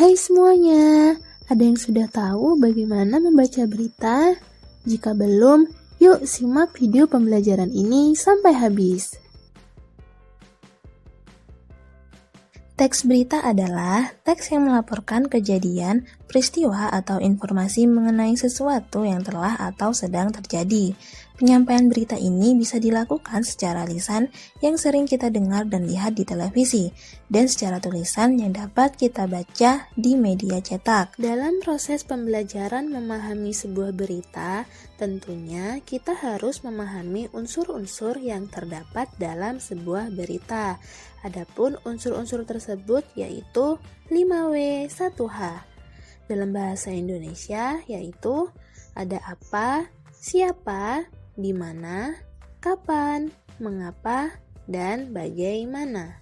Hai semuanya, ada yang sudah tahu bagaimana membaca berita? Jika belum, yuk simak video pembelajaran ini sampai habis. Teks berita adalah teks yang melaporkan kejadian, peristiwa, atau informasi mengenai sesuatu yang telah atau sedang terjadi. Penyampaian berita ini bisa dilakukan secara lisan yang sering kita dengar dan lihat di televisi, dan secara tulisan yang dapat kita baca di media cetak. Dalam proses pembelajaran memahami sebuah berita, tentunya kita harus memahami unsur-unsur yang terdapat dalam sebuah berita. Adapun unsur-unsur tersebut yaitu 5W 1H. Dalam bahasa Indonesia yaitu ada apa, siapa, di mana, kapan, mengapa, dan bagaimana.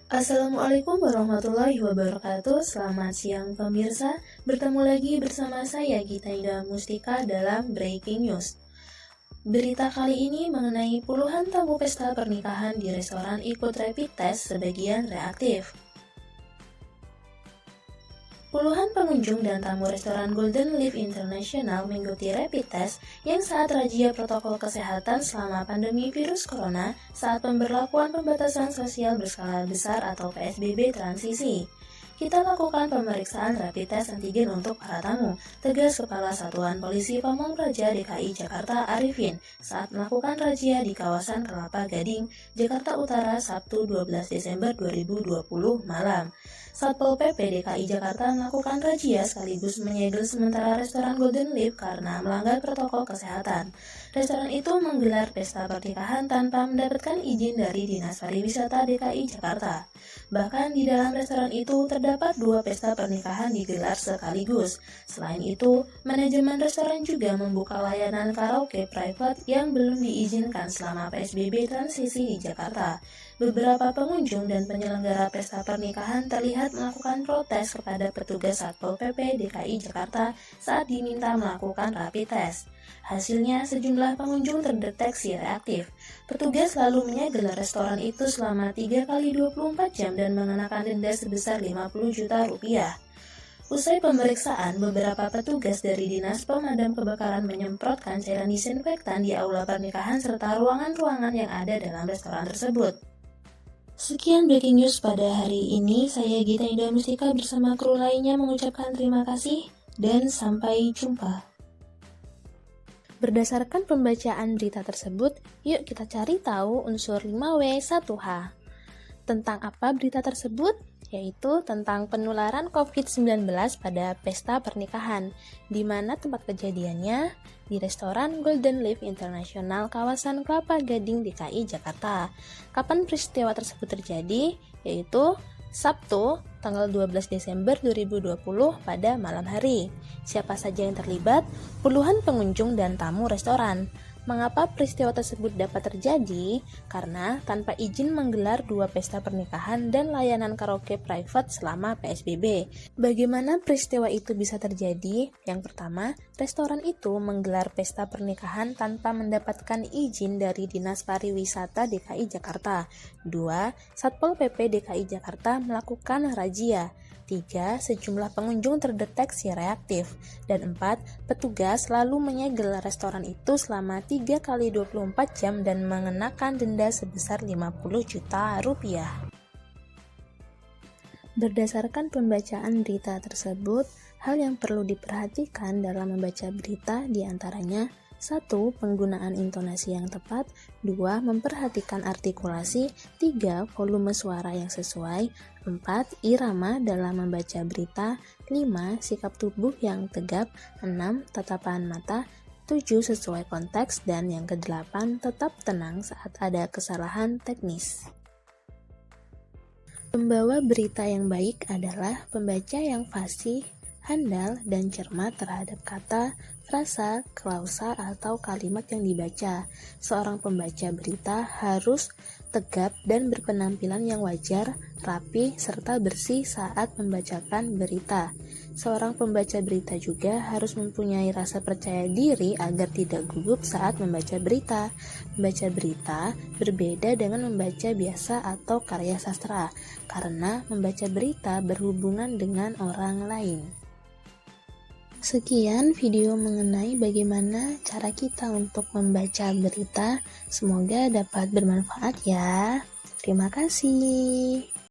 Assalamualaikum warahmatullahi wabarakatuh. Selamat siang pemirsa. Bertemu lagi bersama saya Gita Indah Mustika dalam Breaking News. Berita kali ini mengenai puluhan tamu pesta pernikahan di restoran ikut rapid test sebagian reaktif. Puluhan pengunjung dan tamu restoran Golden Leaf International mengikuti rapid test yang saat razia protokol kesehatan selama pandemi virus corona saat pemberlakuan pembatasan sosial berskala besar atau PSBB transisi. Kita lakukan pemeriksaan rapid test antigen untuk para tamu, tegas Kepala Satuan Polisi Pamong Praja DKI Jakarta Arifin saat melakukan razia di kawasan Kelapa Gading, Jakarta Utara Sabtu 12 Desember 2020 malam. Satpol PP DKI Jakarta melakukan razia sekaligus menyegel sementara restoran Golden Leaf karena melanggar protokol kesehatan. Restoran itu menggelar pesta pernikahan tanpa mendapatkan izin dari Dinas Pariwisata DKI Jakarta. Bahkan di dalam restoran itu terdapat 2 pesta pernikahan digelar sekaligus. Selain itu, manajemen restoran juga membuka layanan karaoke private yang belum diizinkan selama PSBB transisi di Jakarta. Beberapa pengunjung dan penyelenggara pesta pernikahan terlihat melakukan protes kepada petugas Satpol PP DKI Jakarta saat diminta melakukan rapid test. Hasilnya, sejumlah pengunjung terdeteksi reaktif. Petugas lalu menyegel restoran itu selama 3 kali 24 jam dan mengenakan denda sebesar 50 juta rupiah. Usai pemeriksaan, beberapa petugas dari Dinas Pemadam Kebakaran menyemprotkan cairan disinfektan di aula pernikahan serta ruangan-ruangan yang ada dalam restoran tersebut. Sekian breaking news pada hari ini. Saya Gita Indah Mustika bersama kru lainnya mengucapkan terima kasih dan sampai jumpa. Berdasarkan pembacaan berita tersebut, yuk kita cari tahu unsur 5W 1H. Tentang apa berita tersebut? Yaitu tentang penularan COVID-19 pada pesta pernikahan, di mana tempat kejadiannya di restoran Golden Leaf International kawasan Kelapa Gading DKI Jakarta. Kapan peristiwa tersebut terjadi? Yaitu Sabtu, tanggal 12 Desember 2020 pada malam hari. Siapa saja yang terlibat? Puluhan pengunjung dan tamu restoran. Mengapa peristiwa tersebut dapat terjadi? Karena tanpa izin menggelar 2 pesta pernikahan dan layanan karaoke private selama PSBB. Bagaimana peristiwa itu bisa terjadi? Yang pertama, restoran itu menggelar pesta pernikahan tanpa mendapatkan izin dari Dinas Pariwisata DKI Jakarta. 2. Satpol PP DKI Jakarta melakukan razia. 3. Sejumlah pengunjung terdeteksi reaktif. Dan 4. Petugas lalu menyegel restoran itu selama 3 kali 24 jam dan mengenakan denda sebesar 50 juta rupiah. Berdasarkan pembacaan berita tersebut, hal yang perlu diperhatikan dalam membaca berita diantaranya 1. Penggunaan intonasi yang tepat. 2. Memperhatikan artikulasi. 3. Volume suara yang sesuai. 4. Irama dalam membaca berita. 5. Sikap tubuh yang tegap. 6. Tatapan mata. 7. Sesuai konteks. Dan yang ke-8, tetap tenang saat ada kesalahan teknis. Pembawa berita yang baik adalah pembaca yang fasih, handal, dan cermat terhadap kata, frasa, klausa, atau kalimat yang dibaca. Seorang pembaca berita harus tegap dan berpenampilan yang wajar, rapi, serta bersih saat membacakan berita. Seorang pembaca berita juga harus mempunyai rasa percaya diri agar tidak gugup saat membaca berita. Membaca berita berbeda dengan membaca biasa atau karya sastra, karena membaca berita berhubungan dengan orang lain. Sekian video mengenai bagaimana cara kita untuk membaca berita. Semoga dapat bermanfaat ya. Terima kasih.